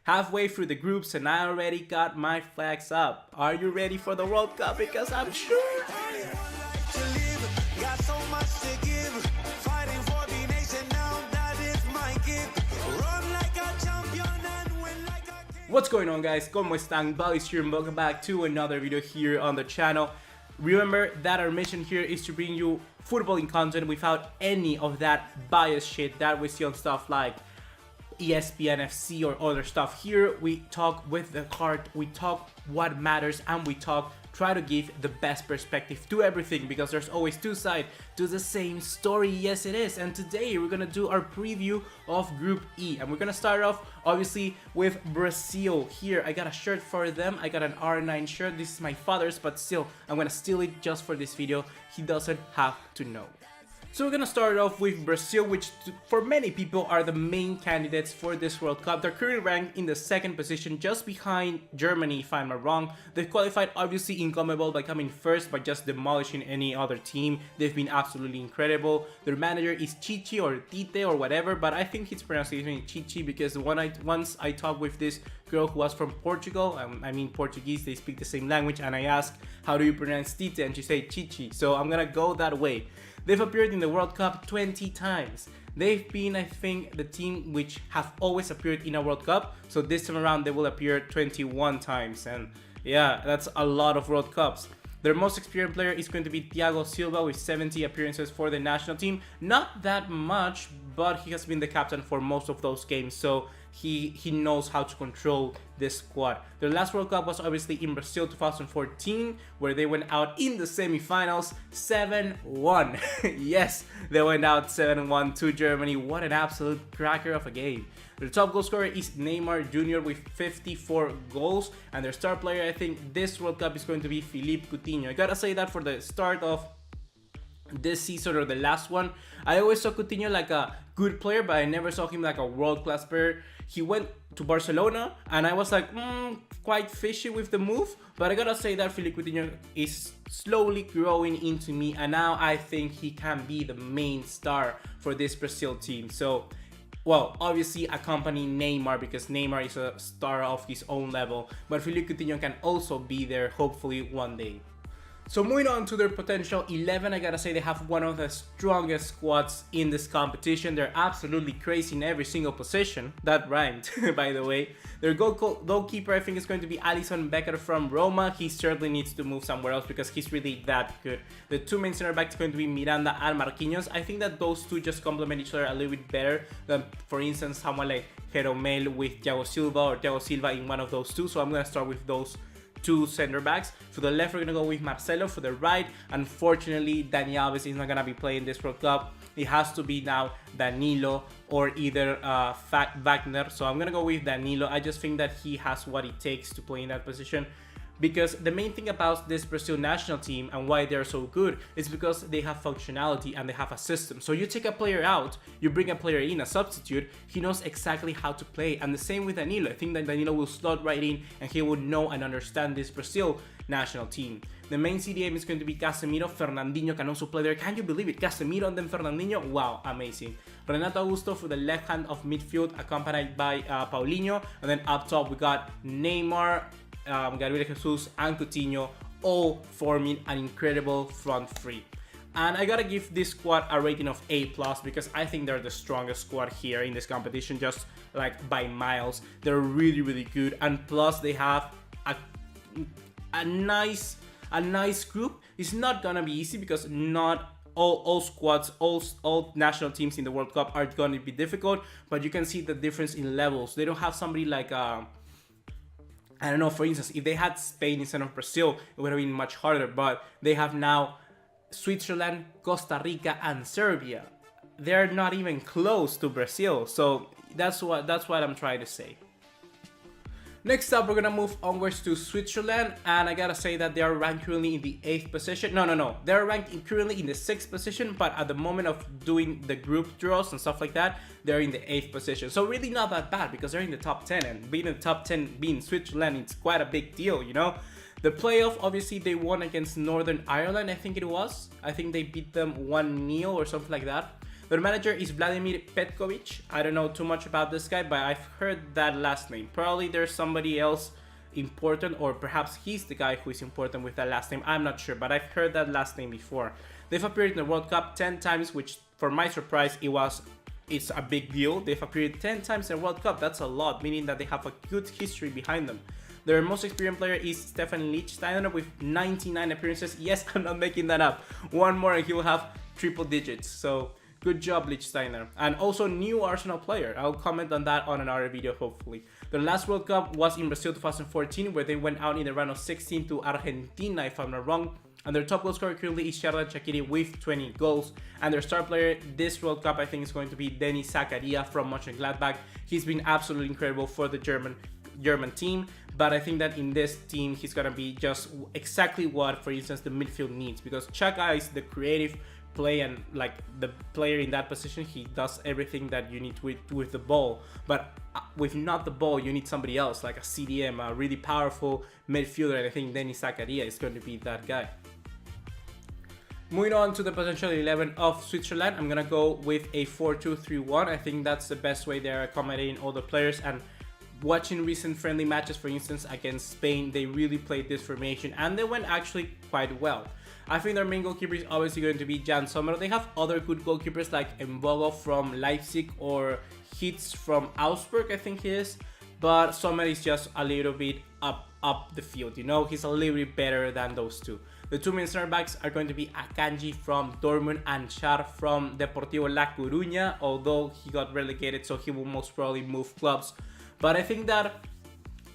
halfway through the groups and I already got my flags up. Are you ready for the World Cup? Because I'm sure. What's going on, guys? ¿Cómo están? BugaLuis here and welcome back to another video here on the channel. Remember that our mission here is to bring you footballing content without any of that biased shit that we see on stuff like ESPN FC or other stuff. Here we talk with the heart, we talk what matters, and we try to give the best perspective to everything, because there's always two sides to the same story. Yes, it is. And today we're gonna do our preview of Group E, and we're gonna start off obviously with Brazil. Here I got a shirt for them. I got an R9 shirt. This is my father's, but still I'm gonna steal it just for this video. He doesn't have to know. So we're gonna start off with Brazil, which for many people are the main candidates for this World Cup. They're currently ranked in the second position, just behind Germany, if I'm not wrong. They've qualified obviously in CONMEBOL by coming first by just demolishing any other team. They've been absolutely incredible. Their manager is Chichi or Tite or whatever, but I think his pronunciation is Chichi, because once I talked with this girl who was from Portugal, I mean Portuguese, they speak the same language, and I asked, how do you pronounce Tite? And she said Chichi, so I'm gonna go that way. They've appeared in the World Cup 20 times. They've been, I think, the team which have always appeared in a World Cup. So this time around, they will appear 21 times. And yeah, that's a lot of World Cups. Their most experienced player is going to be Thiago Silva with 70 appearances for the national team. Not that much, but he has been the captain for most of those games, so he knows how to control this squad. Their last World Cup was obviously in Brazil 2014, where they went out in the semifinals 7-1. Yes, they went out 7-1 to Germany. What an absolute cracker of a game. Their top goal scorer is Neymar Jr. with 54 goals, and their star player, I think, this World Cup is going to be Philippe Coutinho. I gotta say that for the start of this season, or the last one, I always saw Coutinho like a good player, but I never saw him like a world-class player. He went to Barcelona and I was like, quite fishy with the move, but I gotta say that Philippe Coutinho is slowly growing into me, and now I think he can be the main star for this Brazil team. So, well, obviously accompany Neymar, because Neymar is a star of his own level, but Philippe Coutinho can also be there hopefully one day. So moving on to their potential 11, I gotta say they have one of the strongest squads in this competition. They're absolutely crazy in every single position. That rhymed, by the way. Their goalkeeper, I think, is going to be Alisson Becker from Roma. He certainly needs to move somewhere else because he's really that good. The two main center backs are going to be Miranda and Marquinhos. I think that those two just complement each other a little bit better than, for instance, someone like Jeromel with Thiago Silva, or Thiago Silva in one of those two. So I'm gonna start with those two center backs. For the left, we're gonna go with Marcelo. For the right, unfortunately, Dani Alves is not gonna be playing this World Cup. It has to be now Danilo or either Wagner. So I'm gonna go with Danilo. I just think that he has what it takes to play in that position, because the main thing about this Brazil national team and why they're so good is because they have functionality and they have a system. So you take a player out, you bring a player in, a substitute, he knows exactly how to play. And the same with Danilo. I think that Danilo will slot right in and he will know and understand this Brazil national team. The main CDM is going to be Casemiro. Fernandinho can also play there. Can you believe it? Casemiro and then Fernandinho? Wow, amazing. Renato Augusto for the left hand of midfield, accompanied by Paulinho. And then up top we got Neymar, Gabriel Jesus and Coutinho, all forming an incredible front three. And I gotta give this squad a rating of A+, because I think they're the strongest squad here in this competition, just like by miles. They're really good, and plus they have a nice group. It's not gonna be easy, because not all squads, all national teams in the World Cup are gonna be difficult, but you can see the difference in levels. They don't have somebody like I don't know, for instance, if they had Spain instead of Brazil, it would have been much harder, but they have now Switzerland, Costa Rica and Serbia. They're not even close to Brazil, so that's what I'm trying to say. Next up, we're gonna move onwards to Switzerland, and I gotta say that they are ranked currently in the 8th position. No, they're ranked currently in the 6th position, but at the moment of doing the group draws and stuff like that, they're in the 8th position. So really not that bad, because they're in the top 10, and being in the top 10, being Switzerland, it's quite a big deal, you know? The playoff, obviously, they won against Northern Ireland, I think it was. I think they beat them 1-0 or something like that. Their manager is Vladimir Petkovic. I don't know too much about this guy, but I've heard that last name. Probably there's somebody else important, or perhaps he's the guy who is important with that last name. I'm not sure, but I've heard that last name before. They've appeared in the World Cup 10 times, which for my surprise, it's a big deal. They've appeared 10 times in the World Cup. That's a lot, meaning that they have a good history behind them. Their most experienced player is Stefan Lichtsteiner with 99 appearances. Yes, I'm not making that up. One more and he will have triple digits. So good job, Lichtsteiner. And also new Arsenal player. I'll comment on that on another video, hopefully. Their last World Cup was in Brazil 2014, where they went out in the round of 16 to Argentina, if I'm not wrong. And their top goal scorer currently is Xherdan Shaqiri with 20 goals. And their star player this World Cup, I think, is going to be Denis Zakaria from Mönchengladbach. He's been absolutely incredible for the German team, but I think that in this team he's gonna be just exactly what, for instance, the midfield needs, because Xhaka is the creative play and like the player in that position. He does everything that you need with the ball, but with not the ball you need somebody else like a CDM, a really powerful midfielder, and I think Denis Zakaria is going to be that guy. Moving on to the potential 11 of Switzerland, I'm gonna go with a 4-2-3-1. I think that's the best way they're accommodating all the players, and watching recent friendly matches, for instance, against Spain, they really played this formation and they went actually quite well. I think their main goalkeeper is obviously going to be Jan Sommer. They have other good goalkeepers like Mbogo from Leipzig or Hitz from Augsburg, I think he is, but Sommer is just a little bit up the field, you know, he's a little bit better than those two. The two main center backs are going to be Akanji from Dortmund and Char from Deportivo La Coruña, although he got relegated, so he will most probably move clubs. But I think that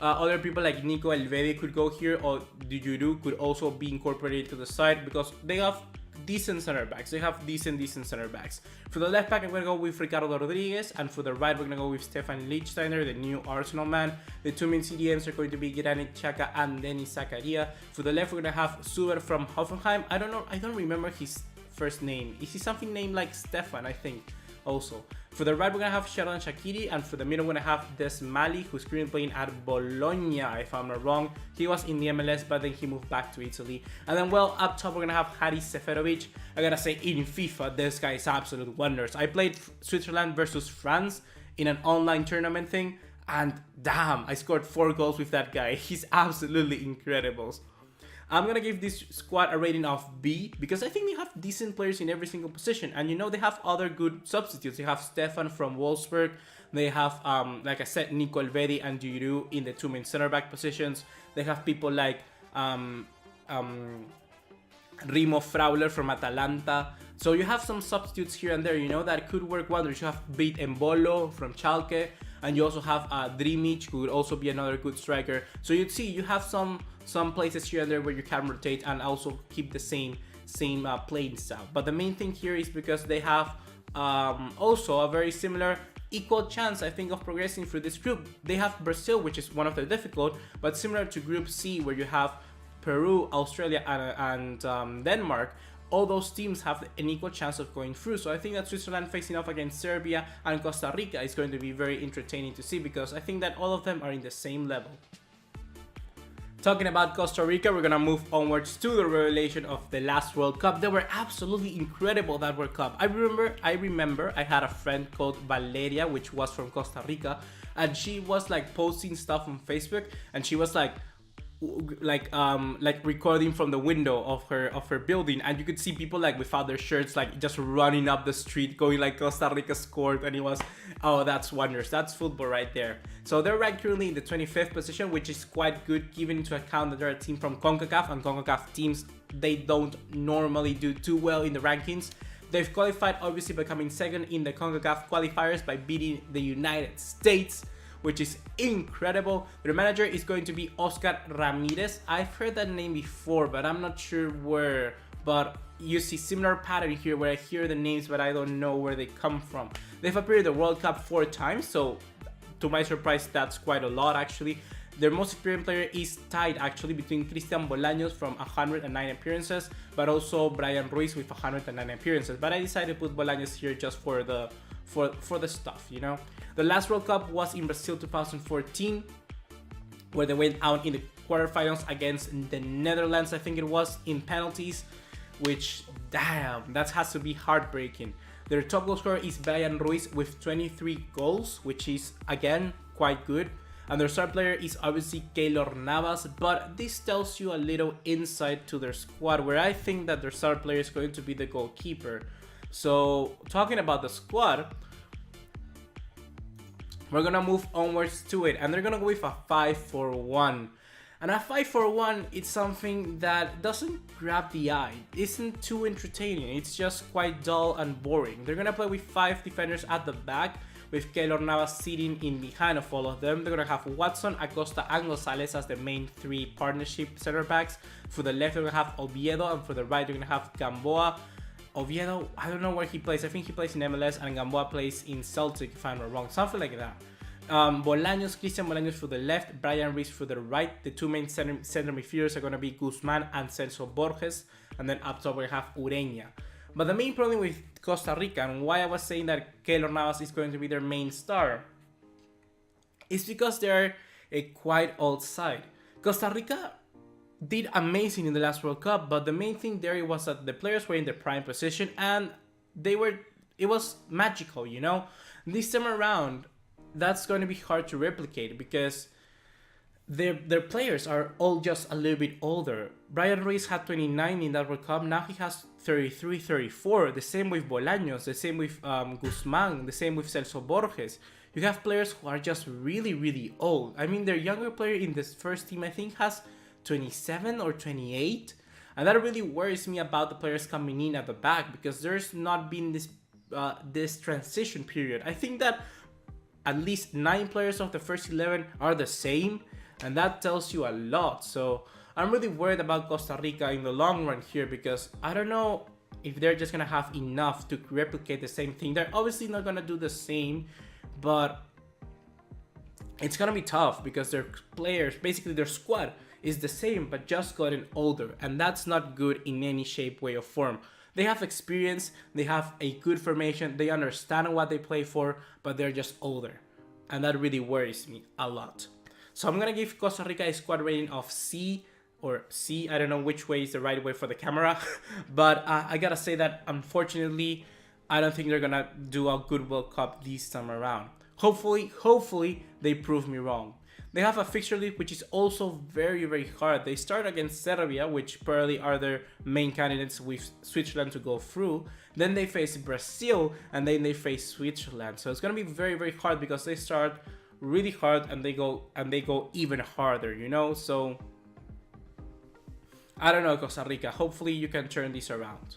other people like Nico Elvedi could go here, or Dujuru could also be incorporated to the side, because they have decent center backs. They have decent center backs. For the left back, I'm going to go with Ricardo Rodriguez, and for the right, we're going to go with Stefan Lichtsteiner, the new Arsenal man. The two main CDMs are going to be Granit Xhaka and Denis Zakaria. For the left, we're going to have Zuber from Hoffenheim. I don't remember his first name. Is he something named like Stefan, I think, also. For the right, we're going to have Xherdan Shaqiri, and for the middle, we're going to have Des Mali, who's currently playing at Bologna, if I'm not wrong. He was in the MLS, but then he moved back to Italy. And then, well, up top, we're going to have Haris Seferovic. I gotta say, in FIFA, this guy is absolute wonders. I played Switzerland versus France in an online tournament thing, and damn, I scored 4 goals with that guy. He's absolutely incredible. I'm gonna give this squad a rating of B, because I think they have decent players in every single position, and you know, they have other good substitutes. They have Stefan from Wolfsburg. They have, like I said, Nico Elvedi and Giroud in the two main center back positions. They have people like Remo Frauler from Atalanta. So you have some substitutes here and there, you know, that could work wonders. You have Bit Embolo from Schalke, and you also have Drimic, who would also be another good striker. So you'd see you have some places here and there where you can rotate and also keep the same playing style. But the main thing here is because they have also a very similar equal chance, I think, of progressing through this group. They have Brazil, which is one of the difficult, but similar to Group C, where you have Peru, Australia, and Denmark. All those teams have an equal chance of going through. So I think that Switzerland facing off against Serbia and Costa Rica is going to be very entertaining to see, because I think that all of them are in the same level. Talking about Costa Rica, we're gonna move onwards to the revelation of the last World Cup. They were absolutely incredible, that World Cup. I remember I had a friend called Valeria, which was from Costa Rica, and she was like posting stuff on Facebook, and she was like recording from the window of her building, and you could see people like without their shirts, like just running up the street going like Costa Rica scored, and it was, oh, that's wonders. That's football right there. So they're ranked currently in the 25th position, which is quite good given into account that they're a team from CONCACAF, and CONCACAF teams, they don't normally do too well in the rankings. They've qualified obviously by coming second in the CONCACAF qualifiers by beating the United States, which is incredible. Their manager is going to be Oscar Ramirez. I've heard that name before, but I'm not sure where. But you see similar pattern here where I hear the names, but I don't know where they come from. They've appeared in the World Cup 4 times, so to my surprise, that's quite a lot actually. Their most experienced player is tied actually between Cristian Bolaños from 109 appearances, but also Brian Ruiz with 109 appearances. But I decided to put Bolaños here just for the stuff, you know. The last World Cup was in Brazil 2014, where they went out in the quarterfinals against the Netherlands, I think it was, in penalties, which, damn, that has to be heartbreaking. Their top goal scorer is Brian Ruiz with 23 goals, which is again quite good. And their star player is obviously Keylor Navas, but this tells you a little insight to their squad, where I think that their star player is going to be the goalkeeper. So talking about the squad, we're gonna move onwards to it, and they're gonna go with a 5-4-1. And a 5-4-1, it's something that doesn't grab the eye, isn't too entertaining, it's just quite dull and boring. They're gonna play with 5 defenders at the back, with Keylor Navas sitting in behind of all of them. They're gonna have Watson, Acosta, and Gonzalez as the main 3 partnership center backs. For the left, they're gonna have Oviedo, and for the right, they're gonna have Gamboa. Oviedo, I don't know where he plays. I think he plays in MLS, and Gamboa plays in Celtic, if I'm not wrong, something like that. Christian Bolaños for the left, Brian Ruiz for the right. The 2 main center midfielders are gonna be Guzman and Celso Borges, and then up top we have Ureña. But the main problem with Costa Rica, and why I was saying that Keylor Navas is going to be their main star, is because they're a quite old side. Costa Rica did amazing in the last World Cup, but the main thing there was that the players were in their prime position, and it was magical, you know? This time around, that's going to be hard to replicate because their players are all just a little bit older. Brian Ruiz had 29 in that World Cup, now he has 33, 34, the same with Bolaños, the same with Guzman, the same with Celso Borges. You have players who are just really, really old. I mean, their younger player in this first team, I think, has 27 or 28, and that really worries me about the players coming in at the back, because there's not been this transition period. I think that at least 9 players of the first 11 are the same, and that tells you a lot. So I'm really worried about Costa Rica in the long run here, because I don't know if they're just gonna have enough to replicate the same thing. They're obviously not gonna do the same, but it's gonna be tough because their players, basically their squad, is the same but just gotten older, and that's not good in any shape, way, or form. They have experience, they have a good formation, they understand what they play for, but they're just older, and that really worries me a lot. So I'm gonna give Costa Rica a squad rating of C, or C, I don't know which way is the right way for the camera, but I gotta say that unfortunately I don't think they're gonna do a good World Cup this time around. Hopefully they prove me wrong. They have a fixture list which is also very, very hard. They start against Serbia, which probably are their main candidates with Switzerland to go through. Then they face Brazil, and then they face Switzerland. So it's gonna be very, very hard because they start really hard and they go even harder, you know? So I don't know, Costa Rica. Hopefully you can turn this around.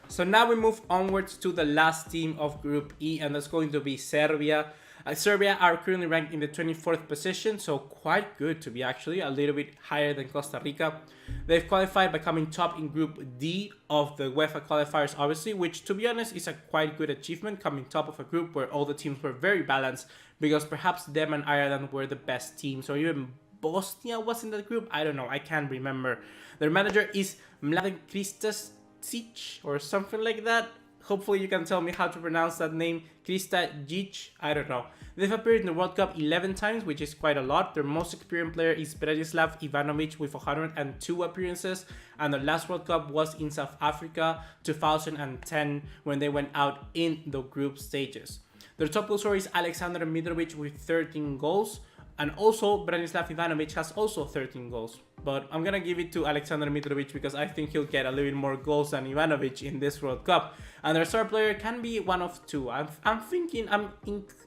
So now we move onwards to the last team of Group E, and that's going to be Serbia. Serbia are currently ranked in the 24th position, so quite good to be actually, a little bit higher than Costa Rica. They've qualified by coming top in Group D of the UEFA qualifiers, obviously, which to be honest is a quite good achievement, coming top of a group where all the teams were very balanced, because perhaps them and Ireland were the best teams, or even Bosnia was in that group, I don't know, I can't remember. Their manager is Mladen Krstić, or something like that. Hopefully you can tell me how to pronounce that name. Krstić, I don't know. They've appeared in the World Cup 11 times, which is quite a lot. Their most experienced player is Branislav Ivanovic with 102 appearances, and their last World Cup was in South Africa 2010 when they went out in the group stages. Their top goal scorer is Alexander Mitrovic with 13 goals, and also Branislav Ivanovic has also 13 goals. But I'm gonna give it to Alexander Mitrovic because I think he'll get a little bit more goals than Ivanovic in this World Cup. And their star player can be one of two. I'm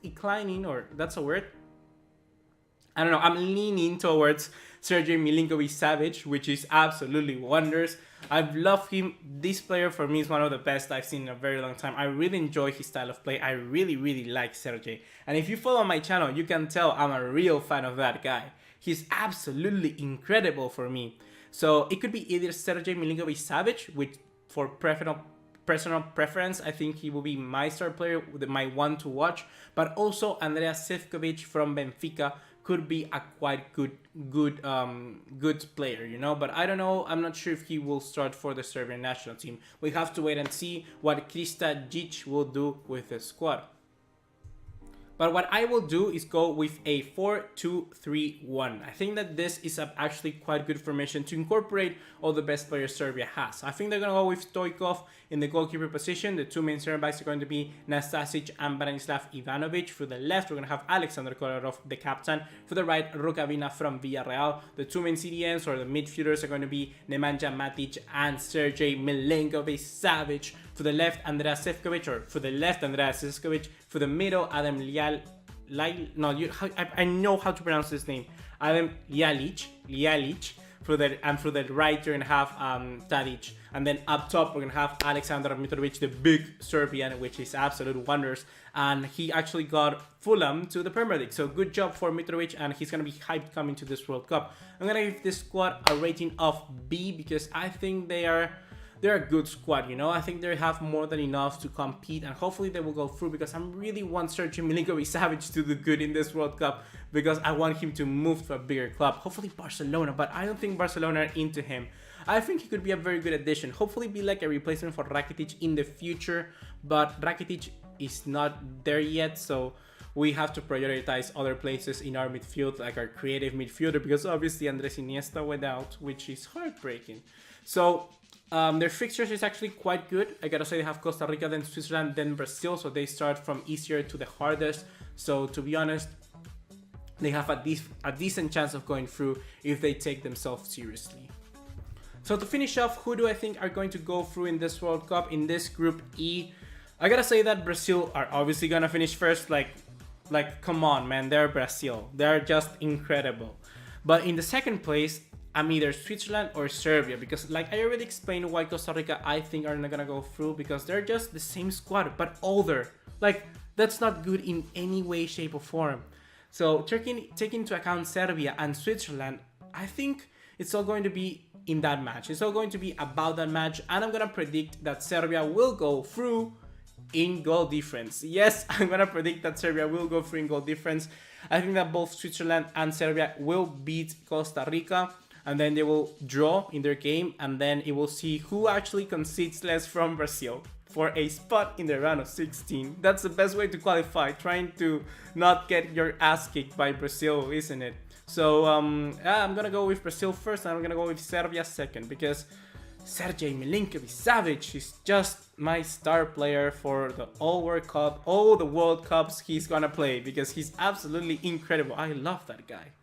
inclining, or that's a word? I don't know, I'm leaning towards Sergej Milinkovic-Savic, which is absolutely wonders. I've loved him. This player for me is one of the best I've seen in a very long time. I really enjoy his style of play. I really, really like Sergej. And if you follow my channel, you can tell I'm a real fan of that guy. He's absolutely incredible for me. So it could be either Sergej Milinkovic-Savic, which for personal preference, I think he will be my star player, my one to watch. But also Andrea Sefcovic from Benfica could be a quite good player, you know. But I don't know. I'm not sure if he will start for the Serbian national team. We have to wait and see what Krstić will do with the squad. But what I will do is go with a 4-2-3-1. I think that this is actually quite good formation to incorporate all the best players Serbia has. I think they're going to go with Stoikov in the goalkeeper position. The two main center backs are going to be Nastasic and Branislav Ivanovic. For the left, we're going to have Alexander Kolarov, the captain. For the right, Rukavina from Villarreal. The two main CDMs or the midfielders are going to be Nemanja Matic and Sergej Milinkovic-Savic. For the left, Andrea Sefcovic, or for the left, Andrea Sefcovic. For the middle, Adam I know how to pronounce this name. Adam Ljalic. For the right, you're gonna have Tadic, and then up top we're gonna have Alexander Mitrovic, the big Serbian, which is absolute wonders. And he actually got Fulham to the Premier League, so good job for Mitrovic, and he's gonna be hyped coming to this World Cup. I'm gonna give this squad a rating of B because I think they're a good squad, you know. I think they have more than enough to compete, and hopefully they will go through because I really want Sergej Milinkovic-Savic to do good in this World Cup because I want him to move to a bigger club, hopefully Barcelona, but I don't think Barcelona are into him. I think he could be a very good addition, hopefully be like a replacement for Rakitic in the future, but Rakitic is not there yet, so we have to prioritize other places in our midfield, like our creative midfielder, because obviously Andres Iniesta went out, which is heartbreaking. So their fixtures is actually quite good. I gotta say they have Costa Rica, then Switzerland, then Brazil, so they start from easier to the hardest. So to be honest, they have a decent chance of going through if they take themselves seriously. So to finish off, who do I think are going to go through in this World Cup, in this Group E? I gotta say that Brazil are obviously gonna finish first. Like come on, man, they're Brazil. They're just incredible. But in the second place, I'm either Switzerland or Serbia, because like I already explained why Costa Rica I think are not gonna go through, because they're just the same squad but older. Like that's not good in any way, shape or form. So taking into account Serbia and Switzerland, I think it's all going to be in that match. It's all going to be about that match, and I'm gonna predict that Serbia will go through in goal difference. Yes, I'm gonna predict that Serbia will go through in goal difference. I think that both Switzerland and Serbia will beat Costa Rica, and then they will draw in their game, and then it will see who actually concedes less from Brazil for a spot in the round of 16. That's the best way to qualify, trying to not get your ass kicked by Brazil, isn't it? So yeah, I'm gonna go with Brazil first, and I'm gonna go with Serbia second, because Sergej Milinkovic-Savic is just my star player for the World Cup, all the World Cups he's gonna play, because he's absolutely incredible. I love that guy.